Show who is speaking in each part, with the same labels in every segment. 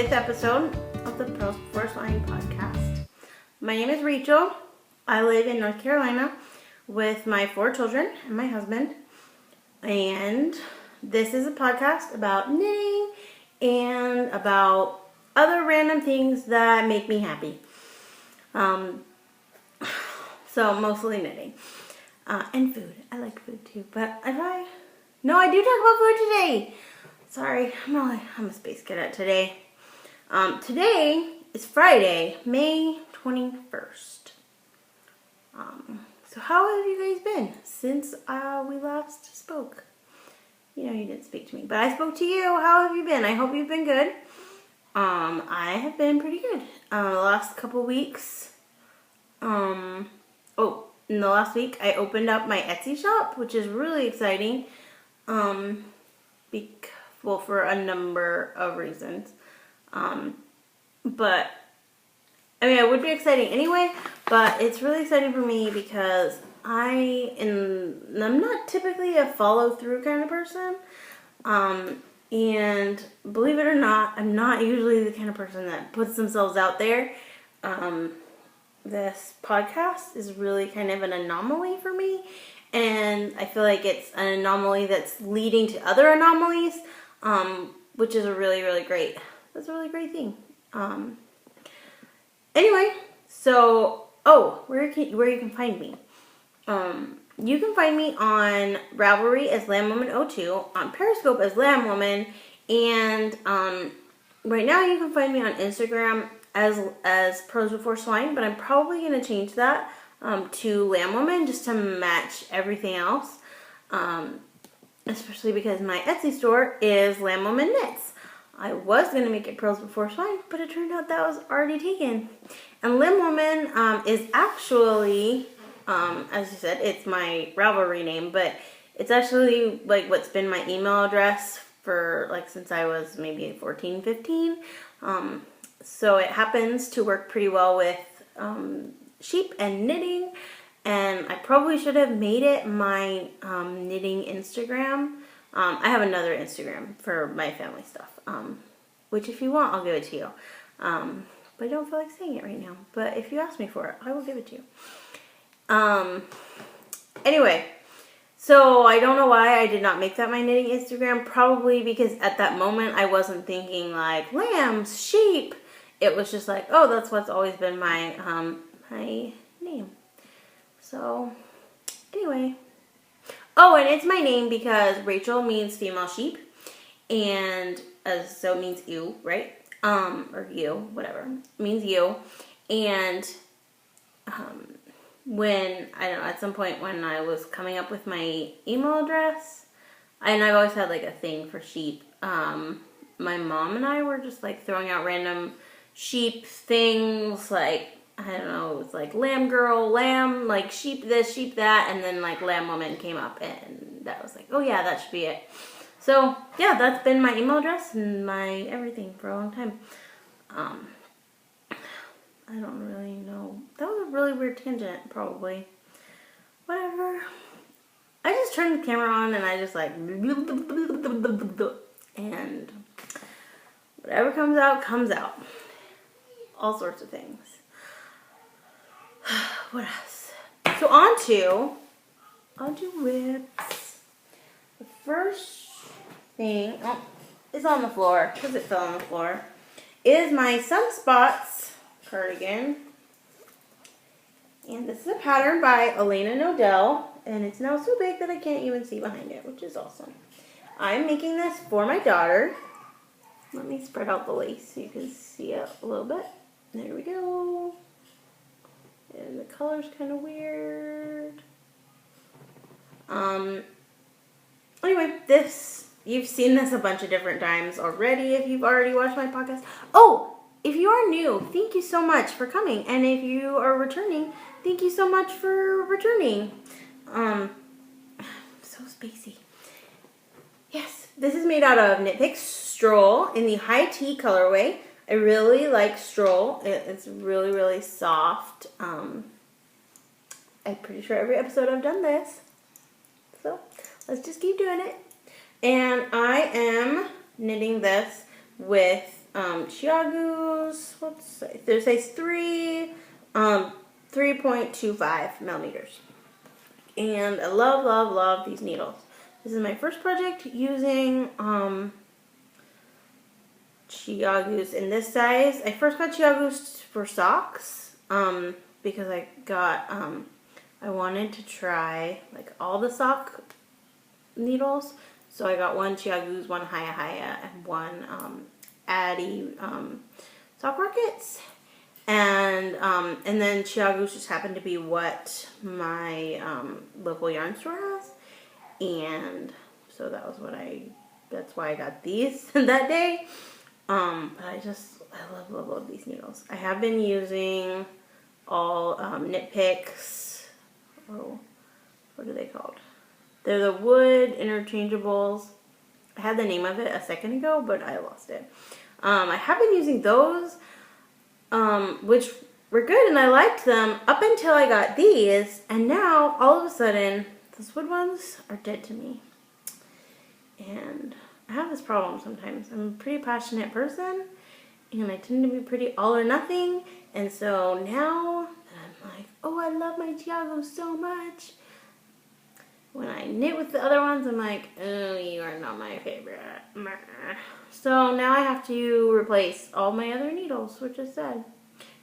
Speaker 1: 5th episode of the Purls Before Swine podcast. My name is Rachel. I live in North Carolina with my 4 children and my husband. And this is a podcast about knitting and about other random things that make me happy. So mostly knitting. And food. I like food too. But I do talk about food today. Sorry, I'm a space cadet today. Today is Friday, May 21st. So how have you guys been since we last spoke? You know you didn't speak to me, but I spoke to you. How have you been? I hope you've been good. I have been pretty good. The last couple weeks. In the last week I opened up my Etsy shop, which is really exciting. For a number of reasons. But it would be exciting anyway, but it's really exciting for me because I'm not typically a follow-through kind of person. And believe it or not, I'm not usually the kind of person that puts themselves out there. This podcast is really kind of an anomaly for me, and I feel like it's an anomaly that's leading to other anomalies, which is a really great thing. Anyway, so where you can find me? You can find me on Ravelry as LambWoman02, on Periscope as LambWoman, and right now you can find me on Instagram as Purls Before Swine, but I'm probably going to change that to LambWoman just to match everything else. Especially because my Etsy store is LambWoman Knits. I was going to make it Purls Before Swine, but it turned out that was already taken. And LambWoman is actually, as you said, it's my Ravelry name, but it's actually like what's been my email address for since I was maybe 14, 15. So it happens to work pretty well with sheep and knitting. And I probably should have made it my knitting Instagram. I have another Instagram for my family stuff, which if you want, I'll give it to you. But I don't feel like saying it right now. But if you ask me for it, I will give it to you. Anyway, so I don't know why I did not make that my knitting Instagram. Probably because at that moment I wasn't thinking like lambs, sheep. It was just like, oh, that's what's always been my my name. So, anyway. Oh, and it's my name because Rachel means female sheep. And so it means you, right? Or you, whatever. It means you. And at some point when I was coming up with my email address, and I've always had a thing for sheep. My mom and I were just throwing out random sheep things I don't know, it was lamb girl, lamb, sheep this, sheep that, and then LambWoman came up, and that was oh yeah, that should be it. So, yeah, that's been my email address and my everything for a long time. I don't really know. That was a really weird tangent, probably. Whatever. I just turned the camera on, and I just and whatever comes out, comes out. All sorts of things. What else? So on to whips. The first thing is on the floor because it fell on the floor. Is my Sunspots cardigan, and this is a pattern by Elena Nodell, and it's now so big that I can't even see behind it, which is awesome. I'm making this for my daughter. Let me spread out the lace so you can see it a little bit. There we go. And the color's kind of weird. Anyway, you've seen this a bunch of different times already if you've already watched my podcast. Oh, if you are new, thank you so much for coming. And if you are returning, thank you so much for returning. So spacey. Yes, this is made out of Knit Picks Stroll in the high tea colorway. I really like Stroll. It's really soft. I'm pretty sure every episode I've done this. So let's just keep doing it. And I am knitting this with Chiagoos, what's say? They're size 3, 3.25 millimeters. And I love, love, love these needles. This is my first project using Chiagoos in this size. I first got Chiagoos for socks because I wanted to try like all the sock needles. So I got one Chiagoos, one Haya Haya, and one Addy sock rockets. And then Chiagoos just happened to be what my local yarn store has. And so that's why I got these that day. But I love, love, love these needles. I have been using all Knit Picks. Oh, what are they called? They're the wood interchangeables. I had the name of it a second ago, but I lost it. I have been using those, which were good, and I liked them up until I got these, and now all of a sudden, those wood ones are dead to me. And I have this problem sometimes. I'm a pretty passionate person, and I tend to be pretty all or nothing, and so now I'm like, oh, I love my Chiago so much. When I knit with the other ones, I'm like, oh, you are not my favorite. So now I have to replace all my other needles, which is sad.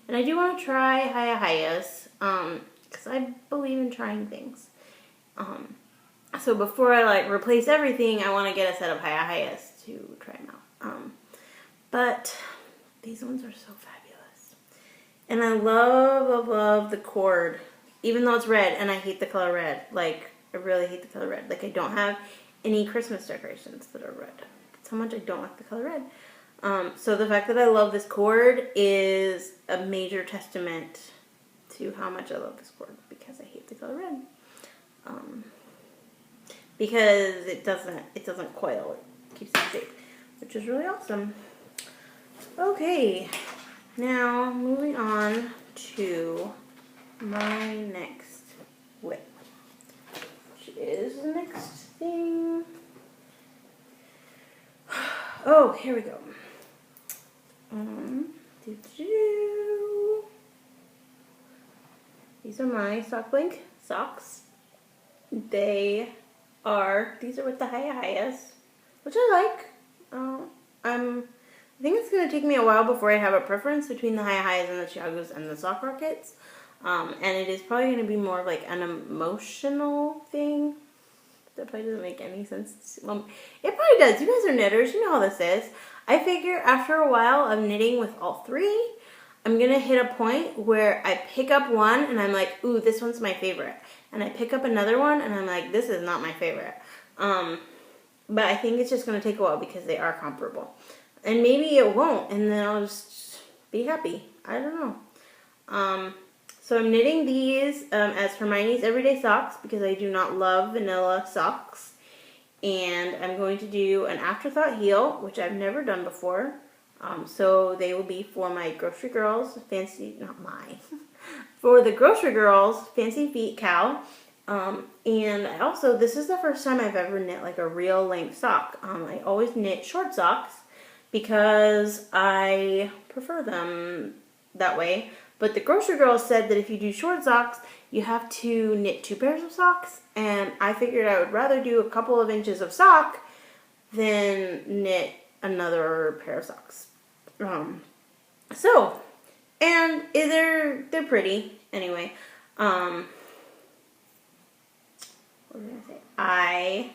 Speaker 1: And I do want to try Haya Hayas, because I believe in trying things. So before I replace everything, I want to get a set of Haya Hayas to try them out. But these ones are so fabulous. And I love, love, love the cord, even though it's red, and I hate the color red. Like, I really hate the color red. Like, I don't have any Christmas decorations that are red. That's how much I don't like the color red. So the fact that I love this cord is a major testament to how much I love this cord, because I hate the color red. Because it doesn't coil. It keeps it in shape, which is really awesome. Okay, now moving on to my next whip, which is the next thing. Oh, here we go. These are my Sock Blink socks. These are with the Haya Hayas, which I like. I think it's going to take me a while before I have a preference between the Haya Hayas and the Chiagos and the sock rockets. And it is probably going to be more of like an emotional thing. That probably doesn't make any sense. Well, it probably does. You guys are knitters. You know how this is. I figure after a while of knitting with all three, I'm going to hit a point where I pick up one and I'm like, ooh, this one's my favorite. And I pick up another one and I'm like, this is not my favorite. But I think it's just going to take a while because they are comparable. And maybe it won't, and then I'll just be happy. I don't know. So I'm knitting these as Hermione's Everyday Socks because I do not love vanilla socks. And I'm going to do an Afterthought heel, which I've never done before. So they will be for my Grocery Girls for the Grocery Girls Fancy Feet cowl. And I also, this is the first time I've ever knit like a real length sock. I always knit short socks because I prefer them that way. But the Grocery Girls said that if you do short socks, you have to knit 2 pairs of socks. And I figured I would rather do a couple of inches of sock than knit another pair of socks. And they're pretty. Anyway, what was I going to say? I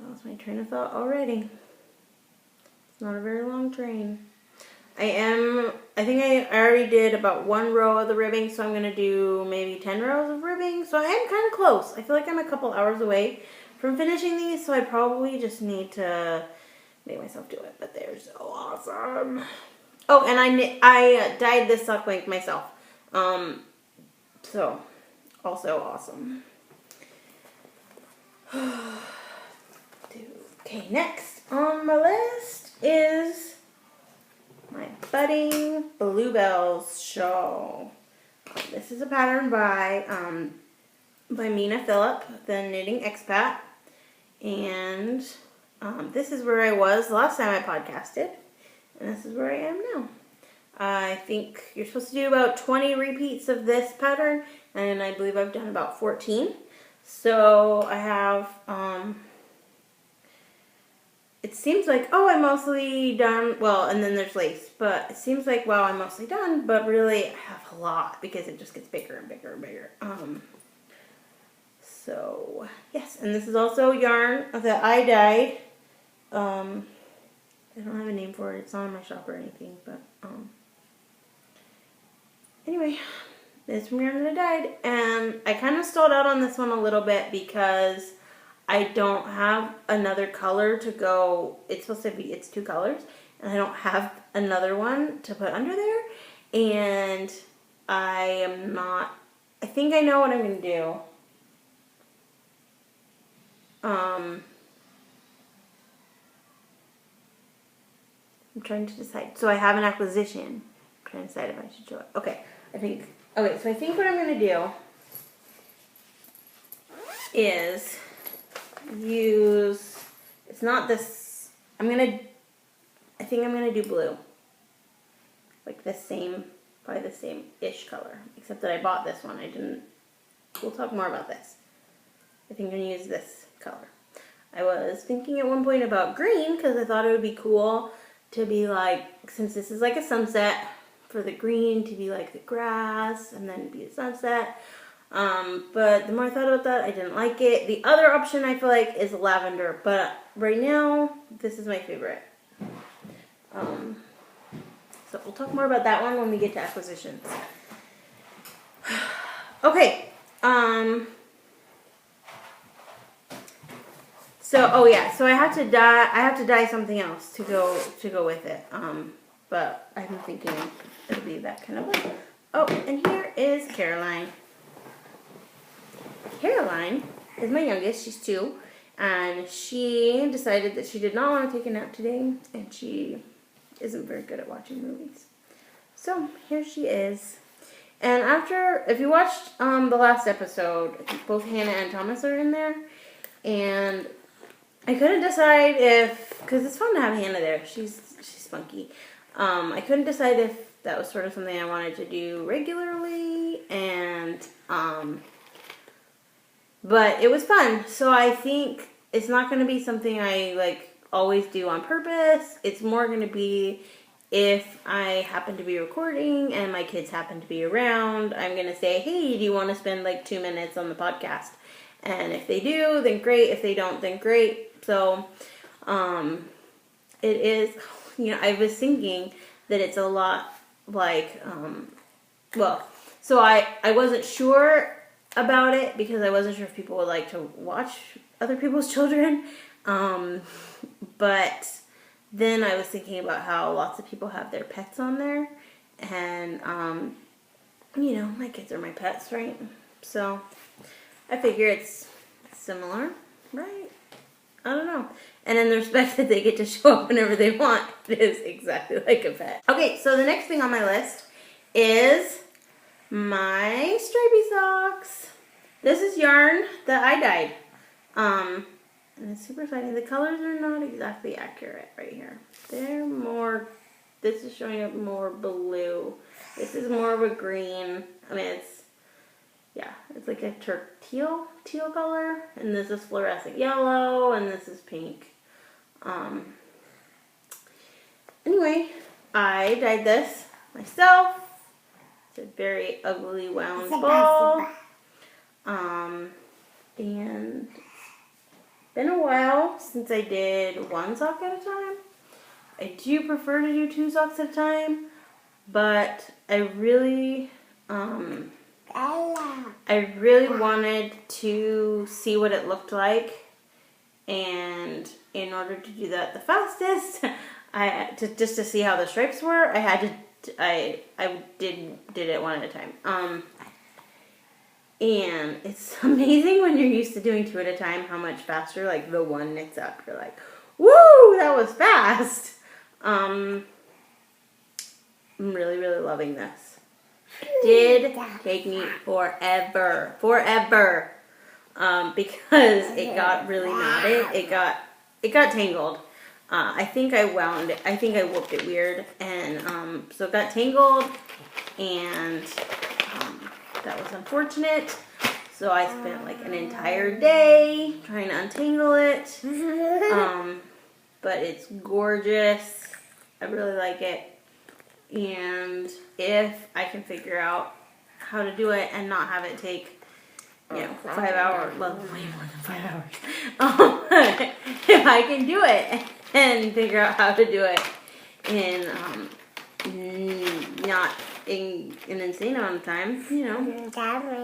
Speaker 1: lost my train of thought already. It's not a very long train. I think I already did about 1 row of the ribbing, so I'm going to do maybe 10 rows of ribbing. So I am kind of close. I feel like I'm a couple hours away from finishing these, so I probably just need to make myself do it. But they're so awesome. Oh, and I dyed this sock link myself. So, also awesome. Okay, next on my list is my Budding Bluebells shawl. This is a pattern by Mina Phillip, the knitting expat, and this is where I was the last time I podcasted, and this is where I am now. I think you're supposed to do about 20 repeats of this pattern, and I believe I've done about 14. So I have, it seems like, oh, I'm mostly done, well, and then there's lace, but it seems like, wow, I'm mostly done, but really I have a lot because it just gets bigger and bigger and bigger. So, yes, and this is also yarn that I dyed. I don't have a name for it, it's not in my shop or anything, but, anyway, this is from yarn that I dyed, and I kind of stalled out on this one a little bit because I don't have another color to go. It's supposed to be, it's 2 colors, and I don't have another one to put under there, and I think I know what I'm going to do. I'm trying to decide. So I have an acquisition. I'm trying to decide if I should show it. Okay, so I think what I'm going to do is use, it's not this, I think I'm going to do blue. Like the same, probably the same-ish color. Except that I bought this one. We'll talk more about this. I think I'm going to use this color. I was thinking at one point about green because I thought it would be cool to be like, since this is like a sunset, for the green to be like the grass and then be the sunset. But the more I thought about that, I didn't like it. The other option I feel like is lavender, but right now, this is my favorite. So we'll talk more about that one when we get to acquisitions. Okay. So I have to dye something else to go with it. But I'm thinking it'll be that kind of way. Oh, and here is Caroline. Caroline is my youngest. She's 2, and she decided that she did not want to take a nap today, and she isn't very good at watching movies. So here she is. And if you watched the last episode, I think both Hannah and Thomas are in there, and I couldn't decide because it's fun to have Hannah there. She's spunky. I couldn't decide if that was sort of something I wanted to do regularly, and but it was fun. So I think it's not going to be something I like always do on purpose. It's more going to be if I happen to be recording and my kids happen to be around, I'm going to say, hey, do you want to spend like 2 minutes on the podcast? And if they do, then great. If they don't, then great. So, it is, I was thinking that it's a lot like, so I wasn't sure about it because I wasn't sure if people would like to watch other people's children. But then I was thinking about how lots of people have their pets on there. And, my kids are my pets, right? So I figure it's similar, right? I don't know. And in the respect that they get to show up whenever they want, it is exactly like a pet. Okay, so the next thing on my list is my stripy socks. This is yarn that I dyed. And it's super funny. The colors are not exactly accurate right here. This is showing up more blue. This is more of a green. I mean, it's like a teal color, and this is fluorescent yellow, and this is pink. Anyway, I dyed this myself. It's a very ugly wound ball. And it's been a while since I did 1 sock at a time. I do prefer to do 2 socks at a time, but I really wanted to see what it looked like, and in order to do that the fastest, just to see how the stripes were, I did it one at a time. And it's amazing when you're used to doing 2 at a time how much faster like the one knits up. You're like, woo, that was fast. I'm really, really loving this. It did take me forever, because it got really matted. it got tangled. I think I wound it. I think I whooped it weird, and so it got tangled, and that was unfortunate. So I spent like an entire day trying to untangle it. But it's gorgeous. I really like it. And if I can figure out how to do it and not have it take, 5 hours, well, way more than 5 hours. If I can do it and figure out how to do it in not in an insane amount of time,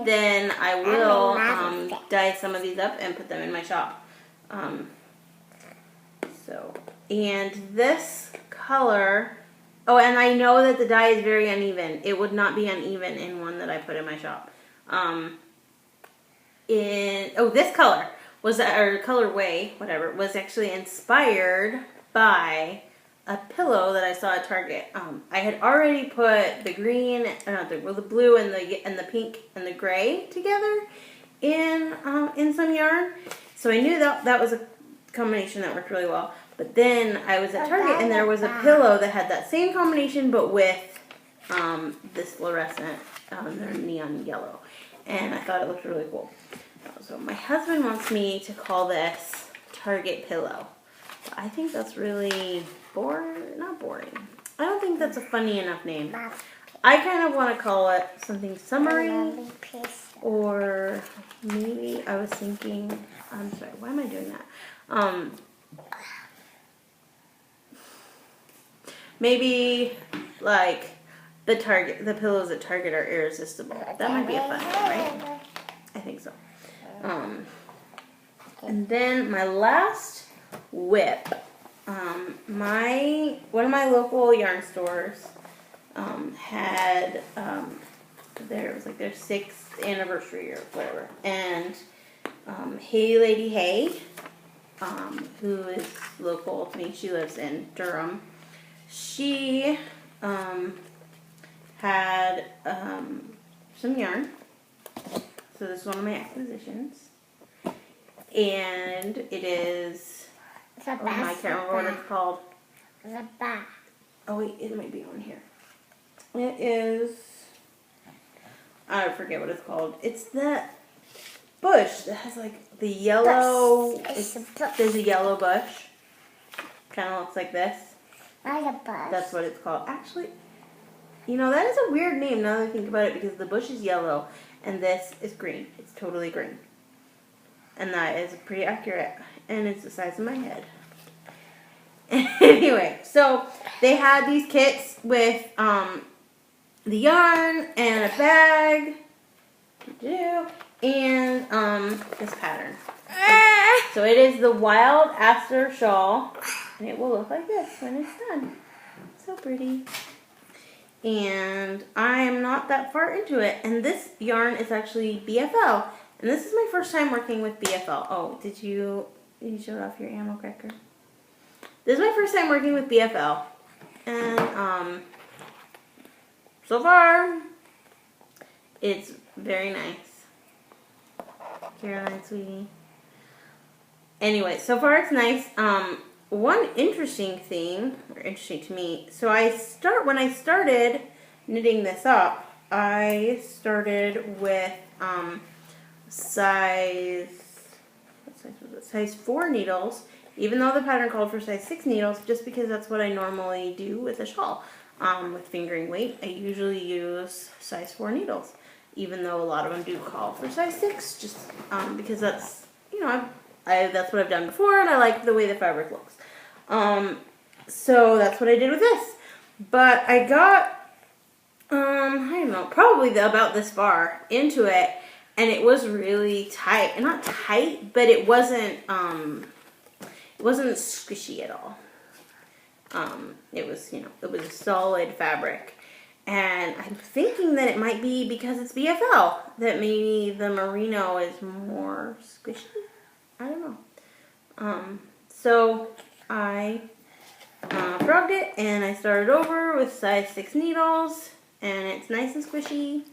Speaker 1: then I will dye some of these up and put them in my shop. And this color, and I know that the dye is very uneven. It would not be uneven in one that I put in my shop. This color or colorway, whatever, was actually inspired by a pillow that I saw at Target. I had already put the green, the blue and the pink and the gray together in some yarn, so I knew that was a combination that worked really well. But then I was at Target and there was a pillow that had that same combination, but with this fluorescent, their neon yellow, and I thought it looked really cool. So my husband wants me to call this Target pillow. I think that's really not boring. I don't think that's a funny enough name. I kind of want to call it something summery, or maybe I was thinking, I'm sorry, why am I doing that? Maybe like the pillows at Target are irresistible. That might be a fun one, right? I think so. And then my last whip. One of my local yarn stores had their 6th anniversary or whatever, and Hey Lady Hey, who is local to me, she lives in Durham. She had some yarn. So this is one of my acquisitions. And it is, I can't remember what it's called. Oh wait, it might be on here. It is, I forget what it's called. It's that bush that has like the yellow, there's a yellow bush. Kind of looks like this. That's what it's called. Actually, that is a weird name now that I think about it, because the bush is yellow and this is green. It's totally green. And that is pretty accurate. And it's the size of my head. Anyway, so they had these kits with the yarn and a bag. And this pattern. So it is the Wild Aster Shawl. And it will look like this when it's done. So pretty. And I am not that far into it. And this yarn is actually BFL. And this is my first time working with BFL. Oh, did you show off your ammo cracker? This is my first time working with BFL. And so far, it's very nice. Caroline, sweetie. Anyway, so far it's nice. One interesting to me, so when I started knitting this up, I started with size 4 needles, even though the pattern called for size 6 needles, just because that's what I normally do with a shawl. With fingering weight, I usually use size 4 needles, even though a lot of them do call for size 6, just because that's, that's what I've done before, and I like the way the fabric looks. So that's what I did with this. But I got, I don't know, probably about this far into it, and it was really tight. And not tight, but it wasn't squishy at all. It was, it was a solid fabric. And I'm thinking that it might be because it's BFL, that maybe the merino is more squishy. I don't know. So I frogged it, and I started over with size 6 needles, and it's nice and squishy,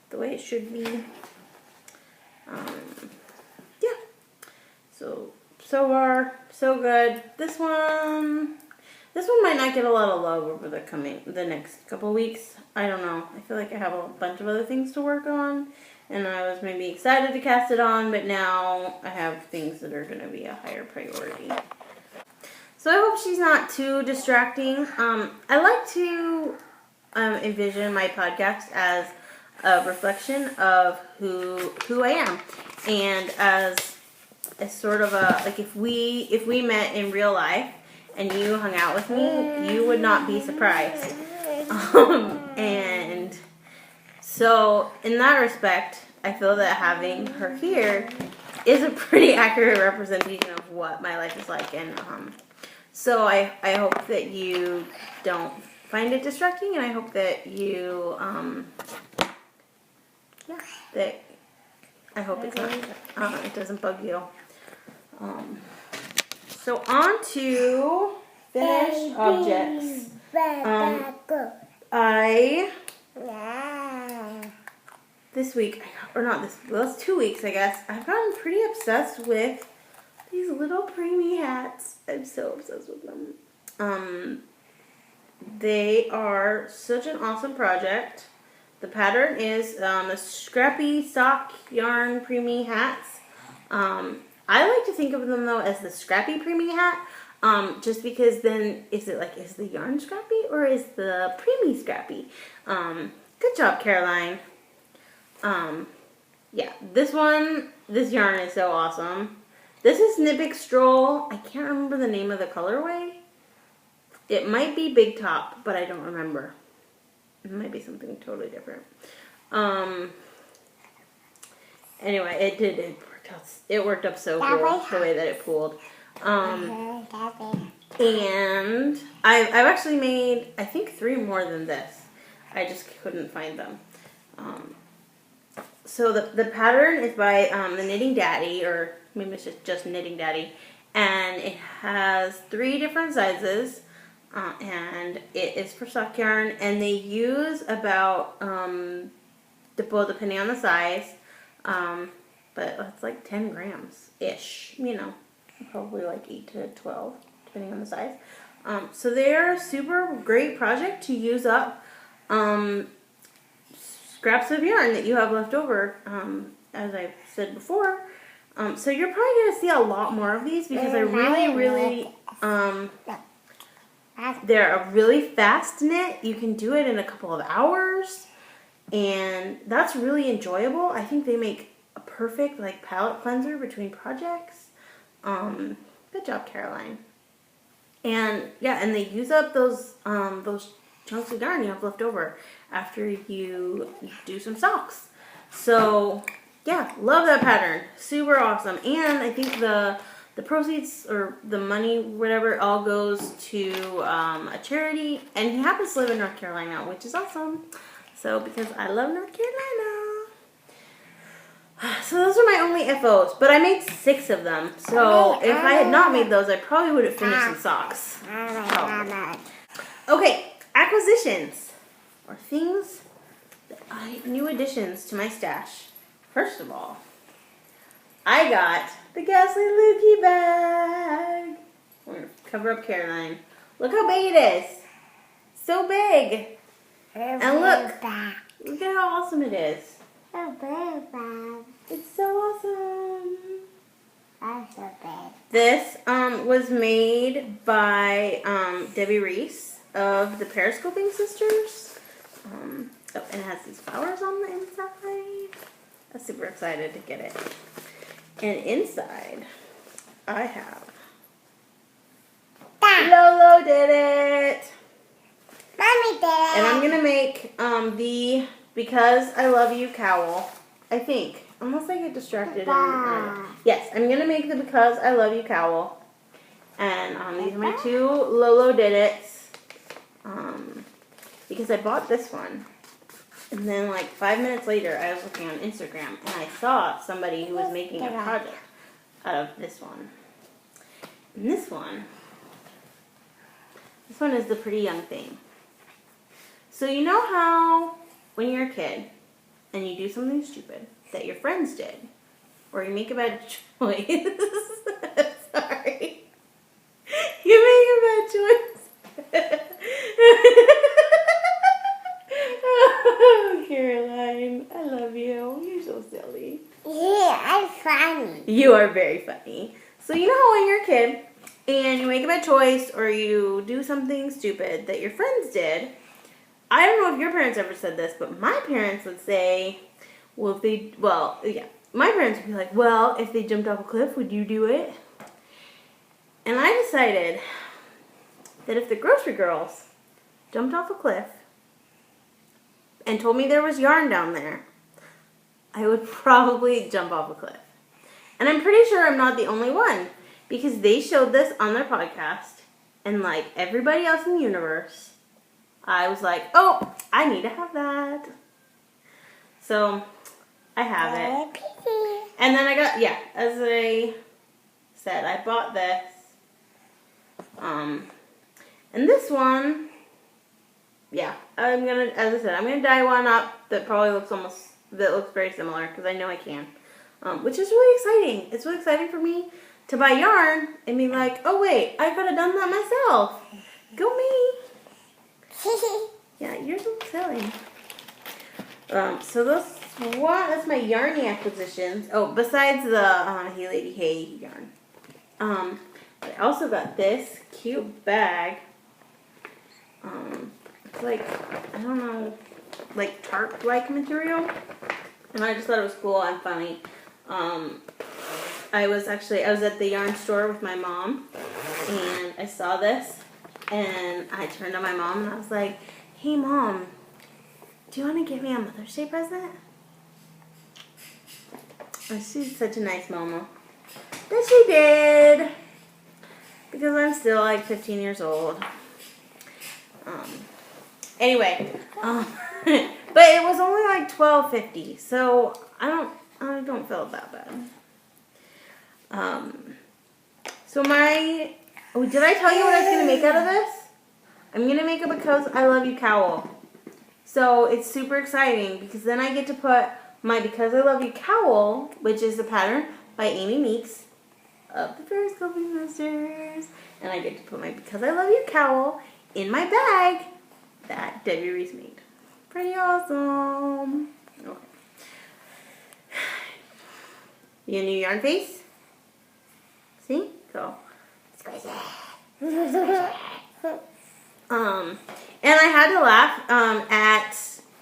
Speaker 1: the way it should be. Yeah. So so far, so good. This one might not get a lot of love over the next couple weeks. I don't know. I feel like I have a bunch of other things to work on, and I was maybe excited to cast it on, but now I have things that are going to be a higher priority. So I hope she's not too distracting. I like to envision my podcast as a reflection of who I am, and as sort of a, like, if we met in real life and you hung out with me, you would not be surprised. And so in that respect, I feel that having her here is a pretty accurate representation of what my life is like, and so I hope that you don't find it distracting, and I hope that you I hope it's not, it doesn't bug you. So on to finished objects. This week, or not this, well, it's 2 weeks, I guess, I've gotten pretty obsessed with these little preemie hats. I'm so obsessed with them. They are such an awesome project. The pattern is a scrappy sock yarn preemie hats. I like to think of them though as the scrappy preemie hat, just because then is the yarn scrappy or is the preemie scrappy? Good job, Caroline. Yeah, this yarn is so awesome. This is Nippic Stroll. I can't remember the name of the colorway. It might be Big Top, but I don't remember. It might be something totally different. Anyway, it worked up so cool the way that it pulled. And I've actually made, I think, 3 more than this. I just couldn't find them. So the pattern is by the Knitting Daddy, or maybe it's just Knitting Daddy, and it has 3 different sizes, and it is for sock yarn, and they use about, depending on the size, but it's like 10 grams-ish, probably like 8 to 12, depending on the size. So they're a super great project to use up scraps of yarn that you have left over, as I've said before. So you're probably going to see a lot more of these because they're really, they're a really fast knit. You can do it in a couple of hours, and that's really enjoyable. I think they make a perfect palette cleanser between projects. Good job, Caroline. And yeah, and they use up those chunks of yarn you have left over after you do some socks. So yeah, love that pattern. Super awesome. And I think the proceeds, or the money, whatever, all goes to a charity. And he happens to live in North Carolina, which is awesome. So, because I love North Carolina. So those are my only FOs. But I made 6 of them. So if I had not made those, I probably would have finished some socks. Okay, acquisitions. Or things new additions to my stash. First of all, I got the Ghastly Lukey bag. I'm going to cover up Caroline. Look how big it is. So big. And look at how awesome it is. It's so awesome. This was made by Debbie Reese of the Periscoping Sisters. And it has these flowers on the inside. I'm super excited to get it. And inside, I have Lolo did it.
Speaker 2: Mommy did it.
Speaker 1: And I'm going to make the Because I Love You cowl, I think. Unless I get distracted. Yes, I'm going to make the Because I Love You cowl. And these are my 2 Lolo did it's. Because I bought this one. And then 5 minutes later, I was looking on Instagram, and I saw somebody who was making a project out of this one. And this one is the Pretty Young Thing. So you know how when you're a kid and you do something stupid that your friends did, or you make a bad choice, Sorry. You make a bad choice. Oh, Caroline, I love you. You're so silly.
Speaker 2: Yeah, I'm funny.
Speaker 1: You are very funny. So you know how when you're a kid and you make a bad choice or you do something stupid that your friends did, I don't know if your parents ever said this, but my parents would say, my parents would be like, well, if they jumped off a cliff, would you do it? And I decided that if the grocery girls jumped off a cliff and told me there was yarn down there, I would probably jump off a cliff. And I'm pretty sure I'm not the only one, because they showed this on their podcast, and like everybody else in the universe, I was like, oh, I need to have that. So I have it. And then I got, as I said, I bought this. And this one, I'm gonna dye one up that probably looks very similar, because I know I can. Which is really exciting. It's really exciting for me to buy yarn and be like, oh wait, I could have done that myself. Go me. Yeah, you're so silly. So that's my yarny acquisitions. Oh, besides the Hey Lady Hey yarn. I also got this cute bag. It's like, I don't know, like tarp-like material. And I just thought it was cool and funny. I was at the yarn store with my mom, and I saw this, and I turned to my mom and I was like, hey Mom, do you want to give me a Mother's Day present? And she's such a nice mama. That she did, because I'm still like 15 years old. Anyway, but it was only like $12.50, so I don't feel that bad. So did I tell you what I was gonna make out of this? I'm gonna make a Because I Love You cowl. So it's super exciting, because then I get to put my Because I Love You cowl, which is the pattern by Amy Meeks of the Ferris Coping Masters, and I get to put my Because I Love You cowl in my bag that Debbie Reese made. Pretty awesome. Okay. You a new yarn face? See? Go. And I had to laugh I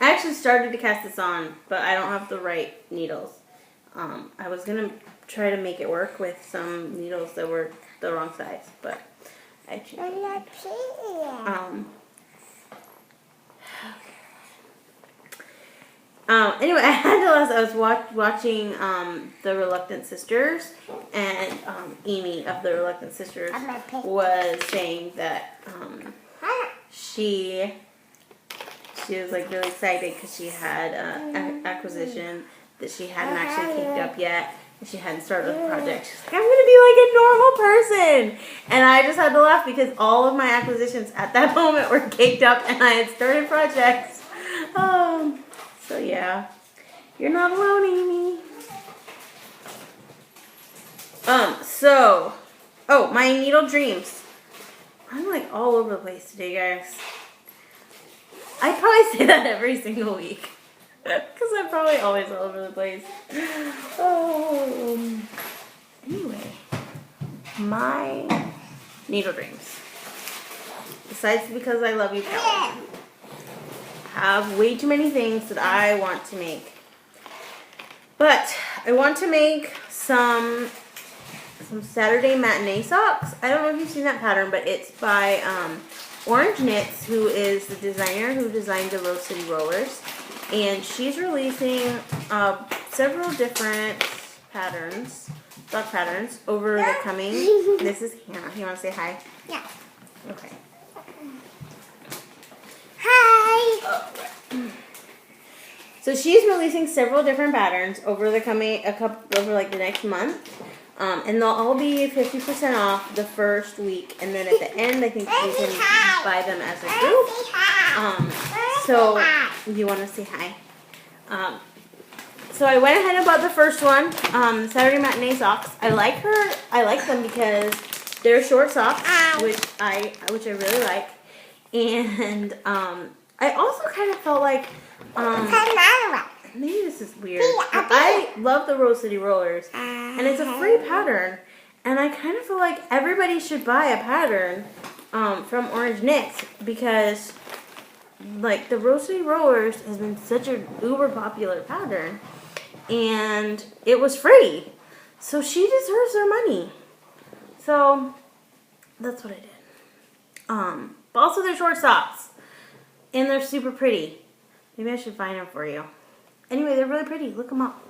Speaker 1: actually started to cast this on, but I don't have the right needles. I was gonna try to make it work with some needles that were the wrong size, but I changed. Anyway, I had to laugh. I was watching The Reluctant Sisters, and Amy of The Reluctant Sisters was saying that she was like really excited because she had an acquisition that she hadn't actually caked up yet, and she hadn't started the project. She's like, I'm gonna be like a normal person, and I just had to laugh because all of my acquisitions at that moment were caked up, and I had started projects. So yeah, you're not alone, Amy. My needle dreams. I'm like all over the place today, guys. I probably say that every single week, because I'm probably always all over the place. Anyway, my needle dreams. Besides Because I Love You cowl, have way too many things that I want to make. But I want to make some Saturday matinee socks. I don't know if you've seen that pattern, but it's by Orange Knits, who is the designer who designed the Rose City Rollers. And she's releasing several different patterns, sock patterns, over the coming. This is Hannah. You want to say hi?
Speaker 2: Yeah.
Speaker 1: Okay.
Speaker 2: Hi.
Speaker 1: So she's releasing several different patterns over the the next month, and they'll all be 50% off the first week, and then at the end, I think you can buy them as a group. So you want to say hi? So I went ahead and bought the first one, Saturday Matinee socks. I like them because they're short socks, which I really like. And I also kind of felt like maybe this is weird. But I love the Rose City Rollers, and it's a free pattern. And I kind of feel like everybody should buy a pattern from Orange Knits because, like, the Rose City Rollers has been such an uber popular pattern, and it was free, so she deserves her money. So that's what I did. But also they're short socks, and they're super pretty. Maybe I should find them for you. Anyway, they're really pretty. Look them up.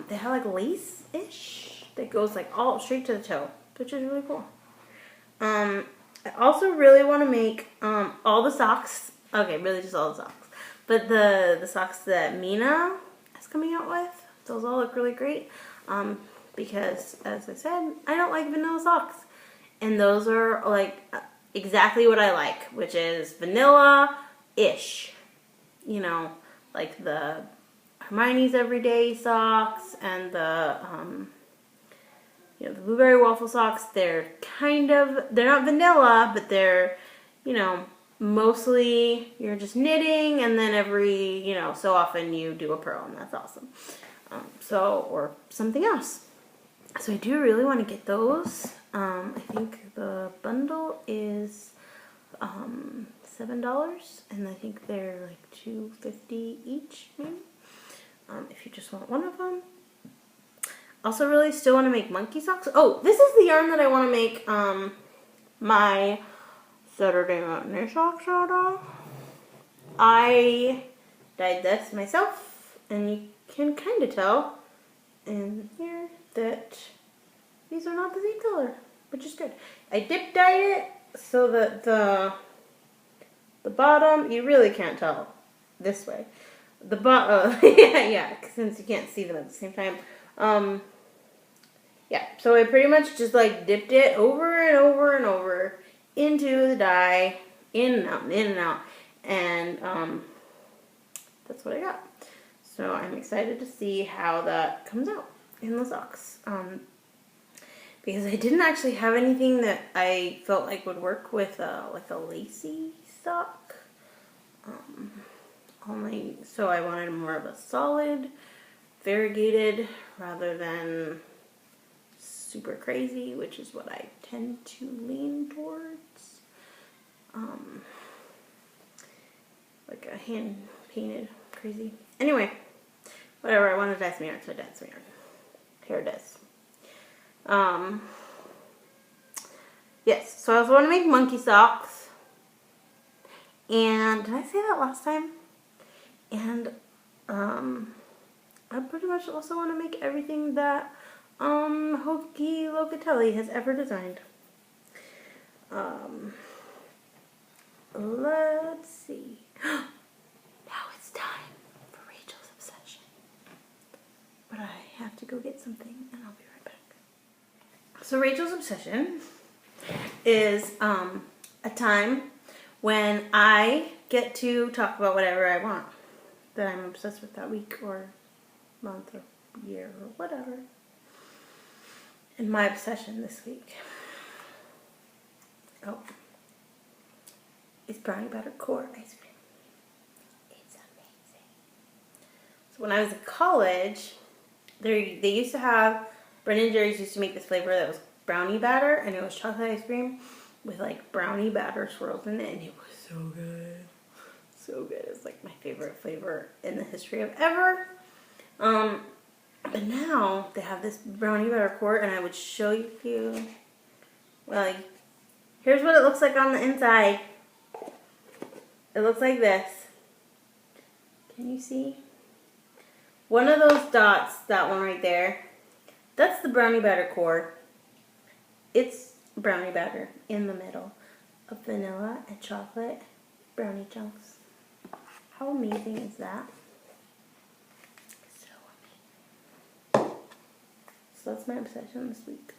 Speaker 1: They have like lace-ish that goes like all straight to the toe, which is really cool. I also really want to make all the socks. Okay, really just all the socks. But the socks that Mina is coming out with, those all look really great. Because, as I said, I don't like vanilla socks. And those are like exactly what I like, which is vanilla-ish. You know, like the Hermione's Everyday socks and the the blueberry waffle socks. They're not vanilla, but they're, mostly you're just knitting, and then every, so often you do a purl, and that's awesome. Or something else. So I do really want to get those. I think the bundle is $7, and I think they're like $2.50 each, maybe. If you just want one of them. Also really still want to make monkey socks. Oh, this is the yarn that I want to make my Saturday Matinee socks out of. I dyed this myself, and you can kind of tell in here that these are not the same color, which is good. I dip dyed it so that the bottom, you really can't tell this way. The bottom, yeah, since you can't see them at the same time. Yeah, so I pretty much just like dipped it over and over and over into the dye, in and out, in and out, and that's what I got. So I'm excited to see how that comes out in the socks. Because I didn't actually have anything that I felt like would work with like a lacy sock. So I wanted more of a solid, variegated, rather than super crazy, which is what I tend to lean towards. Like a hand painted crazy. Anyway, whatever, I wanted to dye some yarn, so I dyed some yarn. Here it is. Yes, so I also want to make monkey socks. And did I say that last time? And I pretty much also want to make everything that Hoki Locatelli has ever designed. Let's see. Now it's time for Rachel's obsession. But I have to go get something, and I'll be right back. So Rachel's obsession is a time when I get to talk about whatever I want that I'm obsessed with that week or month or year or whatever. And my obsession this week, is brownie butter core ice cream. It's amazing. So when I was in college, they used to have, Brendan and Jerry's used to make this flavor that was brownie batter, and it was chocolate ice cream with like brownie batter swirls in it, and it was so good. So good. It's like my favorite flavor in the history of ever. But now they have this brownie butter core, and I would show you. Well, here's what it looks like on the inside. It looks like this. Can you see? One of those dots, that one right there, that's the brownie batter core. It's brownie batter in the middle of vanilla and chocolate brownie chunks. How amazing is that? So amazing. So that's my obsession this week.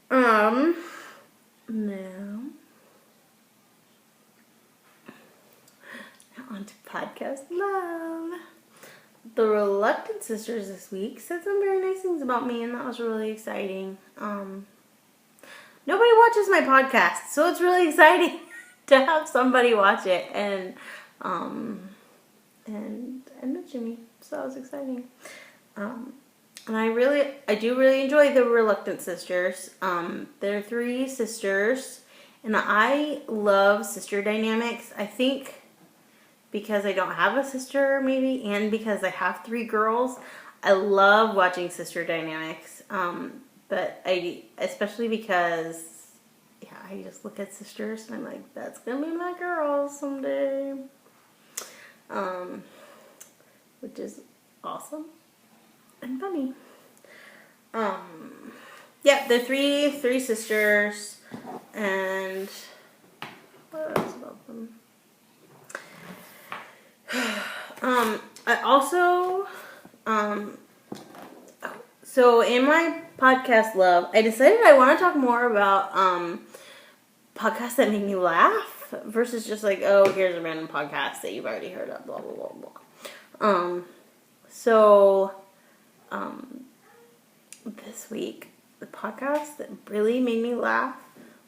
Speaker 1: Now on to podcast love. the Reluctant Sisters this week said some very nice things about me, and that was really exciting. Nobody watches my podcast, so it's really exciting to have somebody watch it and mention me. So that was exciting. And I do really enjoy the Reluctant Sisters. They're 3 sisters, and I love sister dynamics. I think because I don't have a sister, maybe, and because I have 3 girls, I love watching sister dynamics. But especially because, yeah, I just look at sisters and I'm like, that's gonna be my girl someday. Which is awesome and funny. Yeah, they're three sisters, and what else about them? I also, so in my podcast love, I decided I want to talk more about podcasts that make me laugh versus just like, oh, here's a random podcast that you've already heard of, blah blah blah blah. This week, the podcast that really made me laugh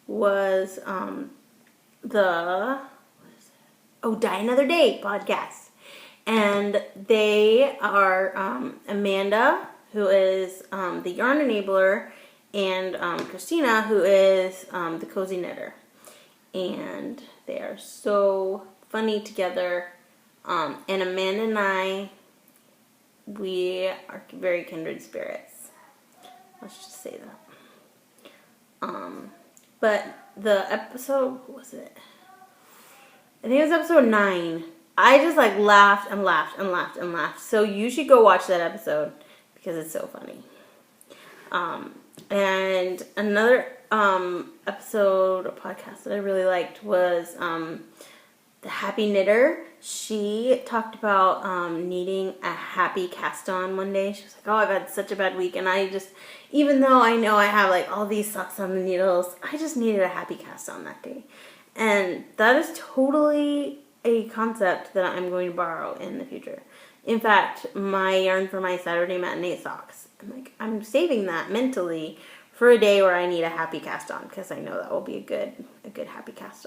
Speaker 1: was Die Another Day podcast. And they are Amanda, who is the Yarn Enabler, and Christina, who is the Cozy Knitter. And they are so funny together. And Amanda and I, we are very kindred spirits. Let's just say that. But the episode, what was it? I think it was episode 9. I just like laughed and laughed and laughed and laughed. So you should go watch that episode because it's so funny. And another episode or podcast that I really liked was The Happy Knitter. She talked about needing a happy cast on one day. She was like, oh, I've had such a bad week. And I just, even though I know I have like all these socks on the needles, I just needed a happy cast on that day. And that is totally a concept that I'm going to borrow in the future. In fact, my yarn for my Saturday matinee socks, I'm saving that mentally for a day where I need a happy cast on, because I know that will be a good happy cast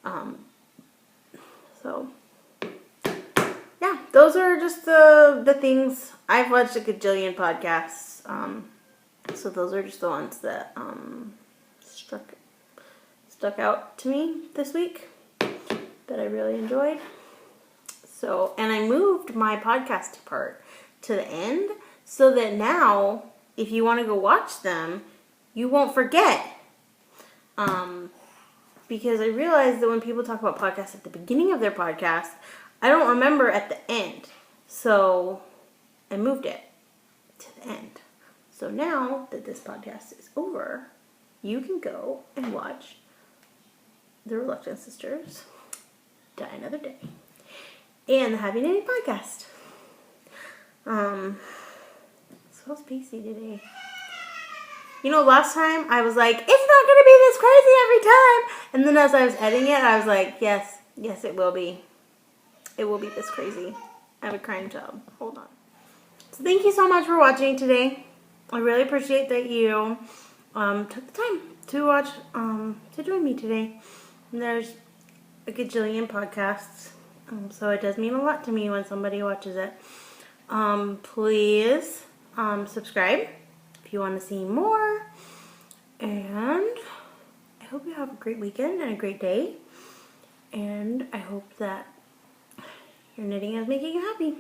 Speaker 1: on. So yeah, those are just the things. I've watched a gajillion podcasts, so those are just the ones that stuck out to me this week that I really enjoyed. So, and I moved my podcast part to the end so that now, if you want to go watch them, you won't forget. Because I realized that when people talk about podcasts at the beginning of their podcast, I don't remember at the end. So I moved it to the end. So now that this podcast is over, you can go and watch The Reluctant Sisters, Die Another Day, and the Happy Knitting Podcast. So spacey today. You know, last time I was like, it's not going to be this crazy every time. And then as I was editing it, I was like, yes, it will be. It will be this crazy. I have a crying child. Hold on. So thank you so much for watching today. I really appreciate that you took the time to watch, to join me today. And there's a gajillion podcasts. So it does mean a lot to me when somebody watches it. Please subscribe if you want to see more. And I hope you have a great weekend and a great day. And I hope that your knitting is making you happy.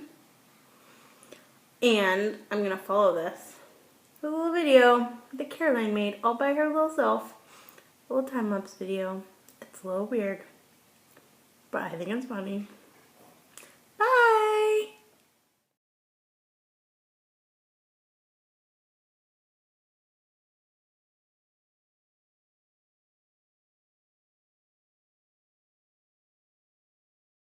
Speaker 1: And I'm going to follow this with a little video that Caroline made all by her little self. A little time-lapse video. It's a little weird, but I think it's funny.